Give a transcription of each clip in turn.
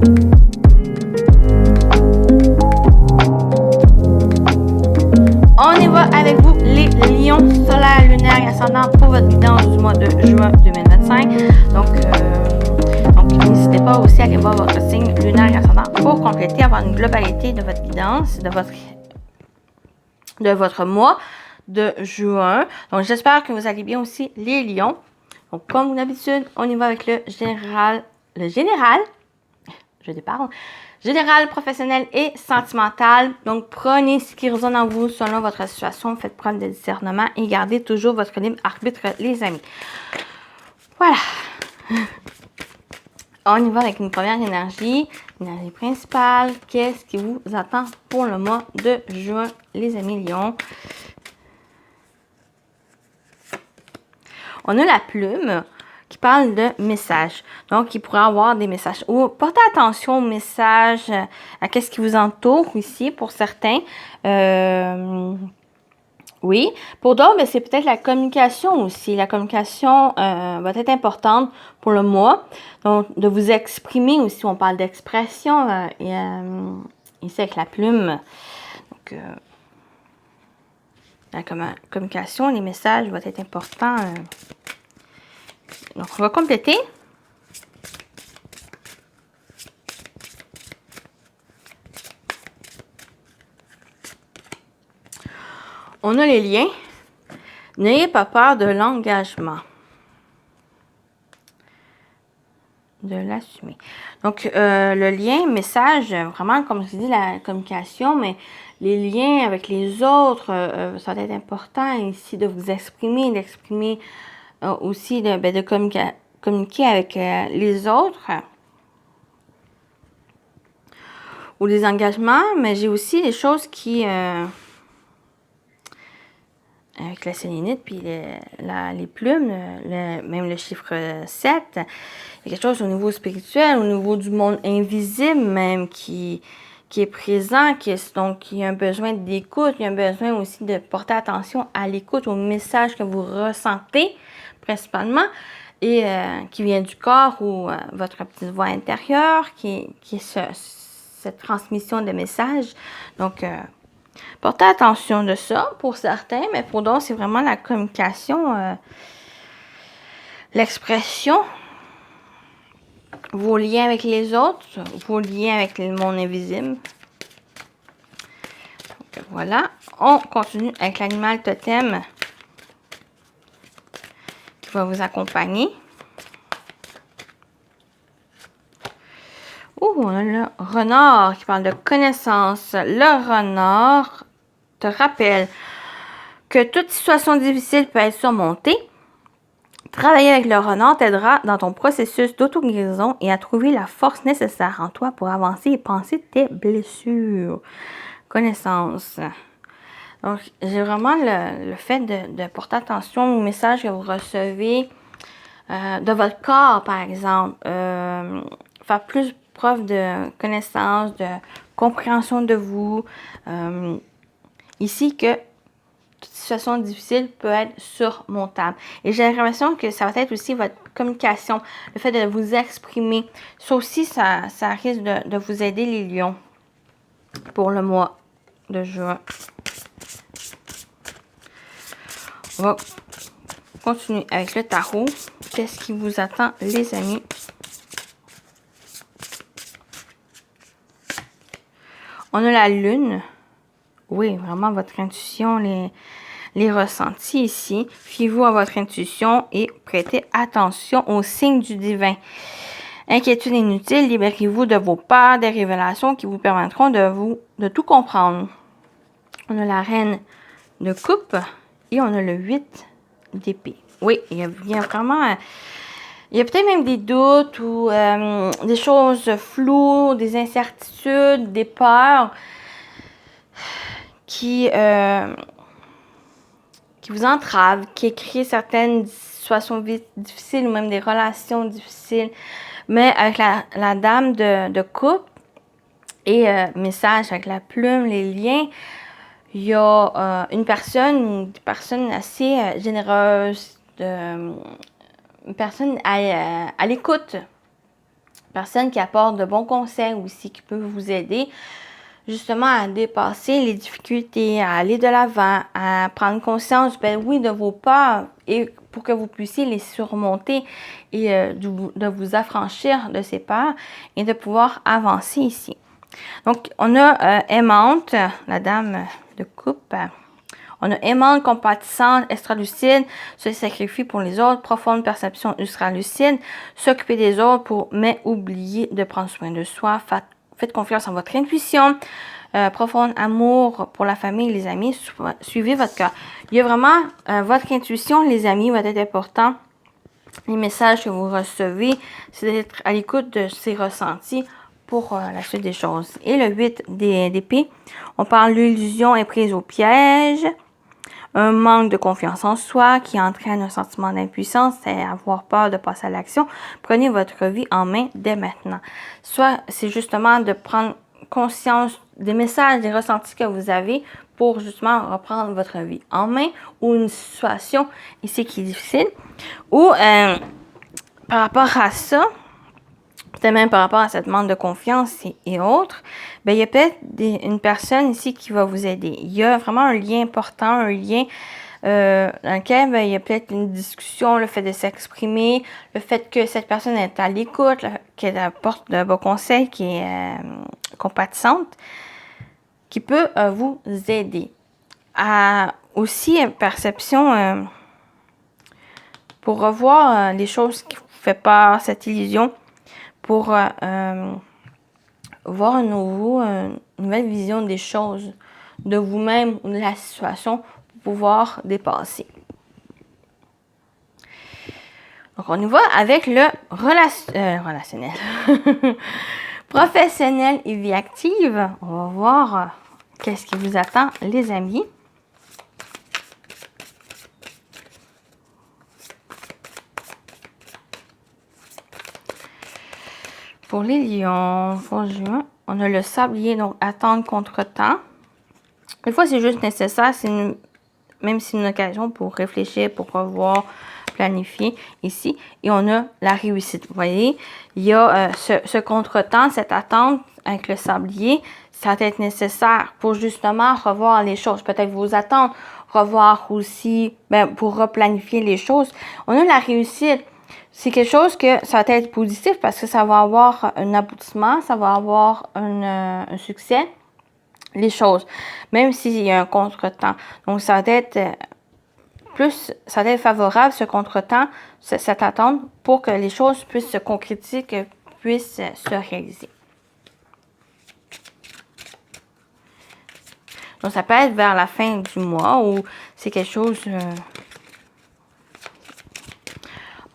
On y va avec vous, les lions solaires, lunaires et ascendants pour votre guidance du mois de juin 2025. Donc n'hésitez pas aussi à aller voir votre signe lunaire et ascendant pour compléter, avoir une globalité de votre guidance, de votre mois de juin. Donc, j'espère que vous allez bien aussi, les lions. Donc, comme d'habitude, on y va avec le général, professionnel et sentimental. Donc, prenez ce qui résonne en vous selon votre situation. Faites preuve de discernement et gardez toujours votre libre arbitre, les amis. Voilà. On y va avec une première énergie principale. Qu'est-ce qui vous attend pour le mois de juin, les amis lions? On a la plume qui parle de messages. Donc, il pourrait avoir des messages. Portez attention aux messages, à ce qui vous entoure ici pour certains. Oui. Pour d'autres, c'est peut-être la communication aussi. La communication va être importante pour le mois. Donc, de vous exprimer aussi. On parle d'expression ici avec la plume. Donc, la communication, les messages vont être importants. Donc, on va compléter. On a les liens. N'ayez pas peur de l'engagement. De l'assumer. Donc, le lien, message, vraiment, comme je dis, la communication, mais les liens avec les autres, ça va être important ici de vous exprimer, d'exprimer aussi, de communiquer avec les autres. Ou des engagements, mais j'ai aussi des choses qui... avec la sélénite, puis les plumes, même le chiffre 7, il y a quelque chose au niveau spirituel, au niveau du monde invisible même qui est présent, donc il y a un besoin d'écoute, il y a un besoin aussi de porter attention à l'écoute, au message que vous ressentez principalement, et qui vient du corps ou votre petite voix intérieure, qui est cette transmission de messages. Donc, portez attention de ça pour certains, mais pour d'autres, c'est vraiment la communication, l'expression, vos liens avec les autres, vos liens avec le monde invisible. Donc, voilà. On continue avec l'animal totem qui va vous accompagner. On a le renard qui parle de connaissance. Le renard te rappelle que toute situation difficile peut être surmontée. Travailler avec le renard t'aidera dans ton processus d'auto-guérison et à trouver la force nécessaire en toi pour avancer et penser tes blessures. Connaissance. Donc, j'ai vraiment le fait de porter attention aux messages que vous recevez de votre corps, par exemple. Faire plus preuve de connaissance, de compréhension de vous. Ici, que toute situation difficile peut être surmontable. Et j'ai l'impression que ça va être aussi votre communication, le fait de vous exprimer. Ça aussi, ça risque de vous aider, les lions, pour le mois de juin. On va continuer avec le tarot. Qu'est-ce qui vous attend, les amis? On a la lune. Oui, vraiment votre intuition, les ressentis ici. Fiez-vous à votre intuition et prêtez attention aux signes du divin. Inquiétude inutile, libérez-vous de vos peurs, des révélations qui vous permettront de tout comprendre. On a la reine de coupe et on a le 8 d'épée. Oui, il y a vraiment... Il y a peut-être même des doutes ou des choses floues, des incertitudes, des peurs qui vous entravent, qui créent certaines situations difficiles ou même des relations difficiles. Mais avec la dame de coupe et message avec la plume, les liens, il y a une personne assez généreuse, une personne à l'écoute, personne qui apporte de bons conseils aussi, qui peut vous aider justement à dépasser les difficultés, à aller de l'avant, à prendre conscience, ben oui, de vos peurs et pour que vous puissiez les surmonter et de vous affranchir de ces peurs et de pouvoir avancer ici. Donc, on a aimante, la dame de coupe. On a aimante, compatissante, extra-lucide, se sacrifie pour les autres, profonde perception ultra-lucide, s'occuper des autres mais oublier de prendre soin de soi. Faites confiance en votre intuition, profond amour pour la famille, les amis, suivez votre cœur. Il y a vraiment votre intuition, les amis, va être important. Les messages que vous recevez, c'est d'être à l'écoute de ces ressentis pour la suite des choses. Et le 8 d'épée, on parle de l'illusion est prise au piège, un manque de confiance en soi qui entraîne un sentiment d'impuissance, c'est avoir peur de passer à l'action. Prenez votre vie en main dès maintenant. Soit c'est justement de prendre conscience des messages, des ressentis que vous avez pour justement reprendre votre vie en main ou une situation ici qui est difficile. Ou par rapport à ça, peut-être même par rapport à cette manque de confiance et autres, ben, il y a peut-être une personne ici qui va vous aider. Il y a vraiment un lien important, un lien dans lequel ben, il y a peut-être une discussion, le fait de s'exprimer, le fait que cette personne est à l'écoute, qu'elle apporte de bons conseils, qui est compatissante, qui peut vous aider. Aussi, perception pour revoir les choses qui vous font peur, cette illusion, pour voir une nouvelle vision des choses, de vous-même ou de la situation, pour pouvoir dépasser. Donc, on y va avec le relationnel. Professionnel et vie active. On va voir qu'est-ce qui vous attend, les amis. Pour les lions, pour juin, on a le sablier, donc attendre contre-temps. Des fois, c'est juste nécessaire, même si c'est une occasion pour réfléchir, pour revoir, planifier ici. Et on a la réussite. Vous voyez, il y a ce contre-temps, cette attente avec le sablier. Ça va être nécessaire pour justement revoir les choses. Peut-être vos attentes, revoir aussi, pour replanifier les choses. On a la réussite. C'est quelque chose que ça va être positif parce que ça va avoir un aboutissement, ça va avoir un succès, les choses, même s'il y a un contretemps. Donc, ça va être favorable, ce contretemps, cette attente, pour que les choses puissent se concrétiser, que puissent se réaliser. Donc, ça peut être vers la fin du mois ou c'est quelque chose...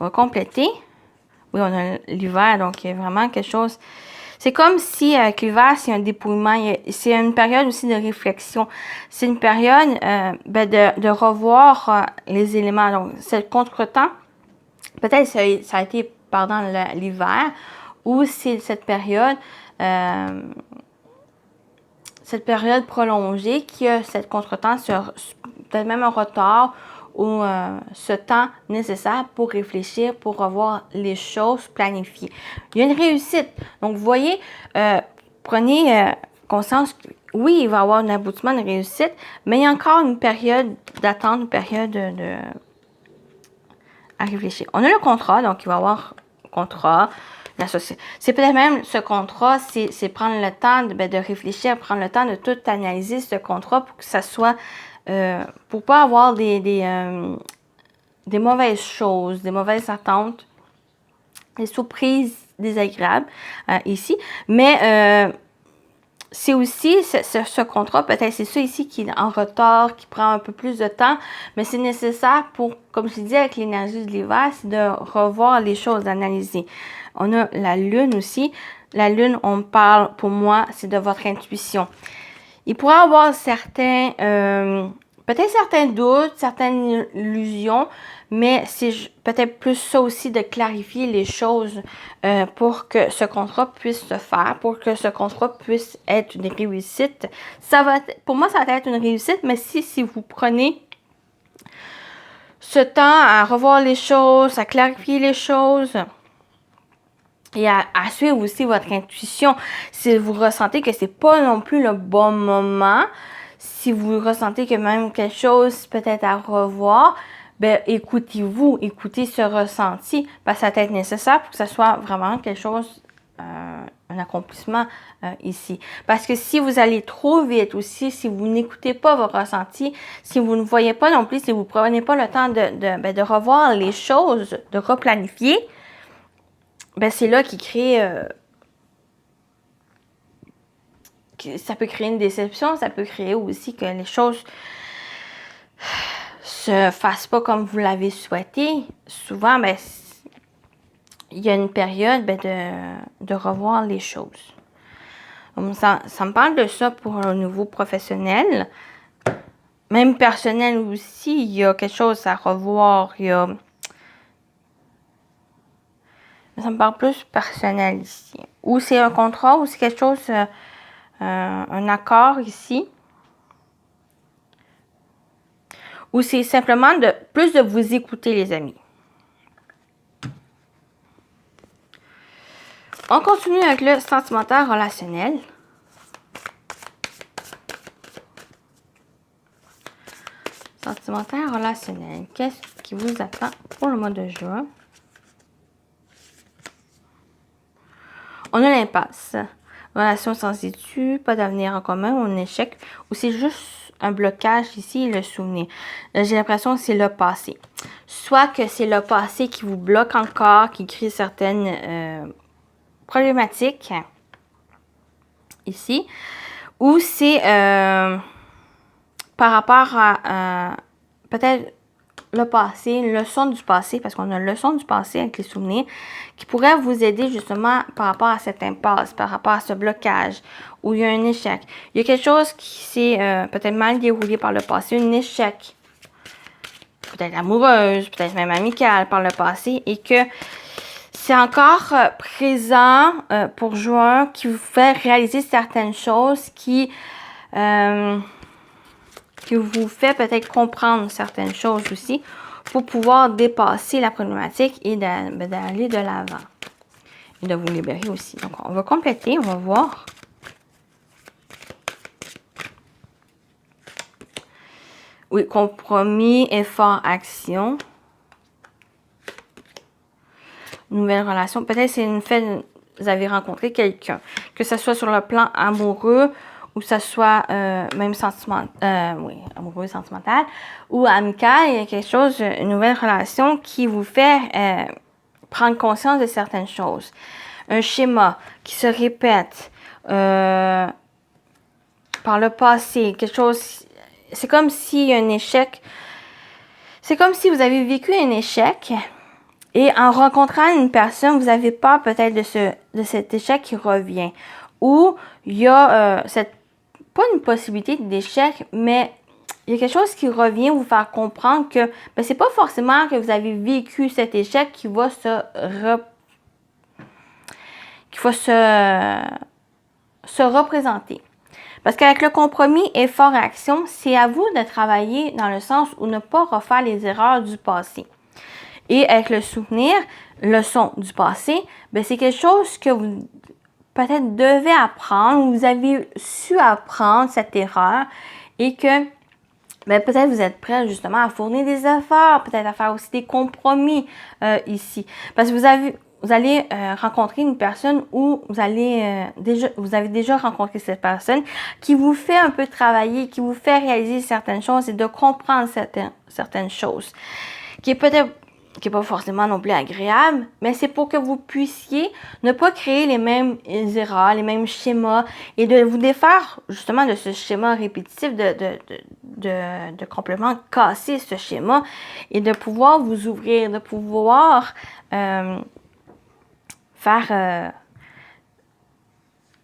On va compléter. Oui, on a l'hiver, donc il y a vraiment quelque chose. C'est comme si avec l'hiver, c'est un dépouillement. C'est une période aussi de réflexion. C'est une période de revoir les éléments. Donc, c'est le contretemps. Peut-être que ça a été pendant l'hiver ou c'est cette période prolongée qui a cette contretemps sur peut-être même un retard ou ce temps nécessaire pour réfléchir, pour revoir les choses planifiées. Il y a une réussite. Donc, vous voyez, prenez conscience, oui, il va y avoir un aboutissement, une réussite, mais il y a encore une période d'attente, une période à réfléchir. On a le contrat, donc il va y avoir un contrat. C'est peut-être même ce contrat, c'est prendre le temps de réfléchir, prendre le temps de tout analyser ce contrat pour que ça soit... pour pas avoir des mauvaises choses, des mauvaises attentes, des surprises désagréables ici. Mais c'est aussi ce contrat, peut-être c'est ça ici qui est en retard, qui prend un peu plus de temps, mais c'est nécessaire pour, comme je dis avec l'énergie de l'hiver, c'est de revoir les choses, d'analyser. On a la lune aussi. La lune, on parle, pour moi, c'est de votre intuition. Il pourrait y avoir peut-être certains doutes, certaines illusions, mais c'est peut-être plus ça aussi de clarifier les choses pour que ce contrat puisse se faire, pour que ce contrat puisse être une réussite. Pour moi, ça va être une réussite, mais si vous prenez ce temps à revoir les choses, à clarifier les choses, Et à suivre aussi votre intuition. Si vous ressentez que c'est pas non plus le bon moment, si vous ressentez que même quelque chose peut-être à revoir, ben écoutez-vous, écoutez ce ressenti, parce que ça peut être nécessaire pour que ça soit vraiment quelque chose, un accomplissement ici. Parce que si vous allez trop vite aussi, si vous n'écoutez pas vos ressentis, si vous ne voyez pas non plus, si vous ne prenez pas le temps de revoir les choses, de replanifier, ben c'est là qui crée, ça peut créer une déception, ça peut créer aussi que les choses se fassent pas comme vous l'avez souhaité. Souvent, ben, il y a une période de revoir les choses. Donc, ça me parle de ça pour un niveau professionnel. Même personnel aussi, il y a quelque chose à revoir. Ça me parle plus personnel ici. Ou c'est un contrat, ou c'est quelque chose, un accord ici. Ou c'est simplement plus de vous écouter, les amis. On continue avec le sentimental relationnel. Sentimental relationnel. Qu'est-ce qui vous attend pour le mois de juin? On a l'impasse. Relation sans issue, pas d'avenir en commun, un échec. Ou c'est juste un blocage ici, le souvenir. J'ai l'impression que c'est le passé. Soit que c'est le passé qui vous bloque encore, qui crée certaines problématiques ici. Ou c'est par rapport à peut-être le passé, une leçon du passé, parce qu'on a une leçon du passé avec les souvenirs, qui pourrait vous aider justement par rapport à cette impasse, par rapport à ce blocage, où il y a un échec. Il y a quelque chose qui s'est peut-être mal déroulé par le passé, un échec, peut-être amoureuse, peut-être même amicale par le passé, et que c'est encore présent pour juin, qui vous fait réaliser certaines choses qui vous fait peut-être comprendre certaines choses aussi pour pouvoir dépasser la problématique et d'aller de l'avant. Et de vous libérer aussi. Donc, on va compléter, on va voir. Oui, compromis, effort, action. Nouvelle relation. Peut-être c'est une fait, vous avez rencontré quelqu'un. Que ce soit sur le plan amoureux, ou que ce soit même sentimental, oui, amoureux, sentimental, ou amical, il y a quelque chose, une nouvelle relation qui vous fait prendre conscience de certaines choses. Un schéma qui se répète par le passé, quelque chose, c'est comme s'il y a un échec, c'est comme si vous avez vécu un échec et en rencontrant une personne, vous avez peur peut-être de cet échec qui revient. Ou il y a pas une possibilité d'échec, mais il y a quelque chose qui revient vous faire comprendre que ben, c'est pas forcément que vous avez vécu cet échec qui va se représenter. Parce qu'avec le compromis effort action, c'est à vous de travailler dans le sens où ne pas refaire les erreurs du passé. Et avec le souvenir, leçon du passé, ben c'est quelque chose que vous peut-être devez apprendre, ou vous avez su apprendre cette erreur et que ben, peut-être vous êtes prêt justement à fournir des efforts, peut-être à faire aussi des compromis ici. Parce que vous allez rencontrer une personne où vous avez déjà rencontré cette personne qui vous fait un peu travailler, qui vous fait réaliser certaines choses et de comprendre certaines choses. Qui est peut-être qui n'est pas forcément non plus agréable, mais c'est pour que vous puissiez ne pas créer les mêmes erreurs, les mêmes schémas, et de vous défaire justement de ce schéma répétitif, de complètement casser ce schéma, et de pouvoir vous ouvrir, de pouvoir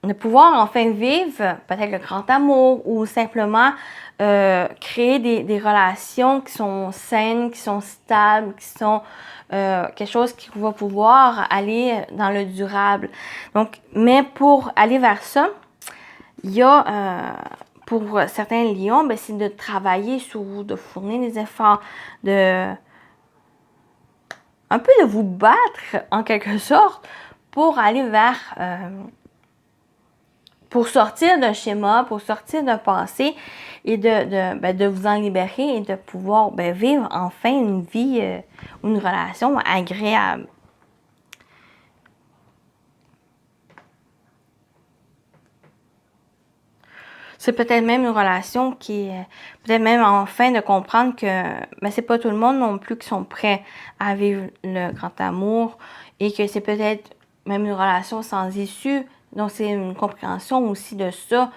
de pouvoir enfin vivre peut-être le grand amour ou simplement créer des relations qui sont saines, qui sont stables, qui sont quelque chose qui va pouvoir aller dans le durable. Donc, mais pour aller vers ça, il y a pour certains lions, ben, c'est de travailler sur vous, de fournir des efforts, un peu de vous battre en quelque sorte pour aller vers... pour sortir d'un schéma, pour sortir d'un passé et de vous en libérer et de pouvoir vivre enfin une vie ou une relation agréable. C'est peut-être même une relation qui est peut-être même enfin de comprendre que c'est pas tout le monde non plus qui sont prêts à vivre le grand amour et que c'est peut-être même une relation sans issue. Donc c'est une compréhension aussi de ça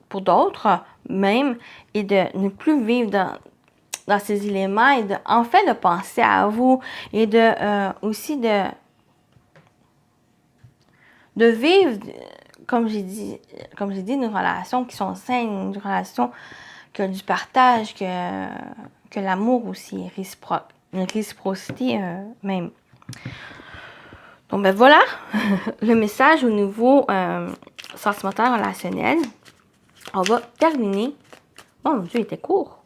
pour d'autres même et de ne plus vivre dans ces éléments et enfin de penser à vous et aussi de vivre, comme j'ai dit, une relation qui sont saines, une relation qui a du partage, que l'amour aussi est réciproque, une réciprocité même. Donc voilà le message au niveau sentimental relationnel. On va terminer. Oh mon Dieu, il était court.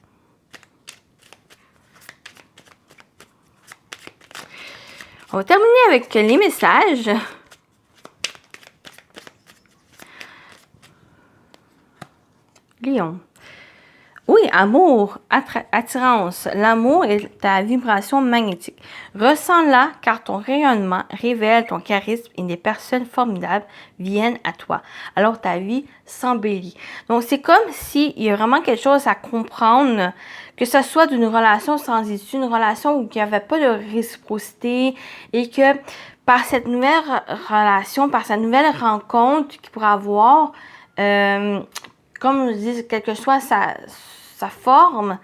On va terminer avec les messages. Lion. Oui, amour, attirance. L'amour est ta vibration magnétique. Ressens-la car ton rayonnement révèle ton charisme et des personnes formidables viennent à toi. Alors ta vie s'embellit. Donc c'est comme s'il y a vraiment quelque chose à comprendre, que ce soit d'une relation sans issue, une relation où il n'y avait pas de réciprocité et que par cette nouvelle relation, par cette nouvelle rencontre qu'il pourra avoir, comme je dis, quelle que soit sa forme,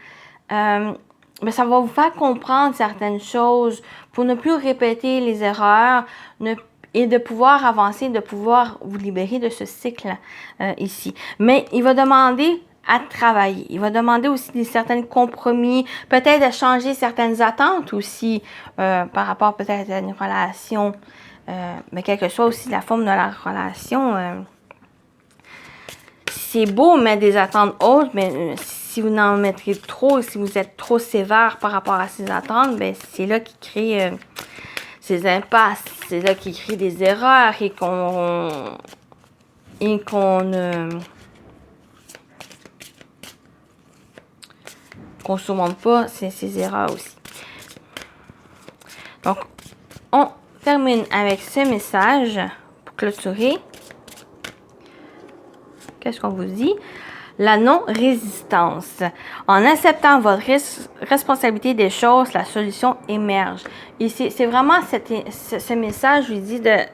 mais ça va vous faire comprendre certaines choses pour ne plus répéter les erreurs et de pouvoir avancer, de pouvoir vous libérer de ce cycle ici. Mais il va demander à travailler. Il va demander aussi certains compromis, peut-être à changer certaines attentes aussi par rapport peut-être à une relation, mais quelle que soit aussi la forme de la relation. C'est beau mettre des attentes hautes, mais si vous en mettrez trop, si vous êtes trop sévère par rapport à ces attentes, c'est là qui crée ces impasses, c'est là qui crée des erreurs et qu'on surmonte pas ces erreurs aussi. Donc, on termine avec ce message pour clôturer. Qu'est-ce qu'on vous dit? La non-résistance. En acceptant votre responsabilité des choses, la solution émerge. Et c'est vraiment ce message, je lui dis, de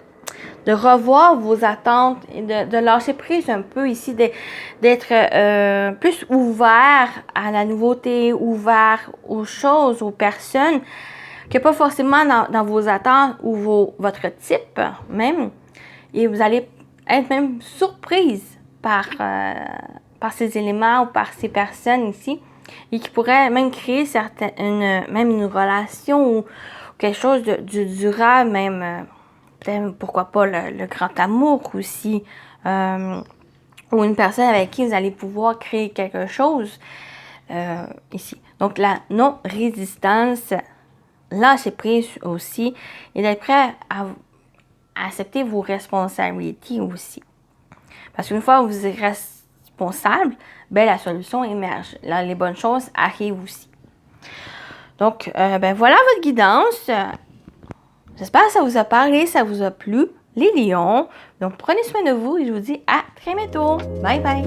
revoir vos attentes et de lâcher prise un peu ici, d'être plus ouvert à la nouveauté, ouvert aux choses, aux personnes, que pas forcément dans vos attentes ou votre type même. Et vous allez être même surprise par ces éléments ou par ces personnes ici et qui pourraient même créer même une relation ou quelque chose de durable, même peut-être pourquoi pas le grand amour aussi ou une personne avec qui vous allez pouvoir créer quelque chose ici. Donc la non-résistance, lâcher prise aussi et d'être prêt à accepter vos responsabilités aussi. Parce qu'une fois que vous êtes responsable, la solution émerge. Là, les bonnes choses arrivent aussi. Donc, voilà votre guidance. J'espère que ça vous a parlé, ça vous a plu, les lions. Donc, prenez soin de vous et je vous dis à très bientôt. Bye bye.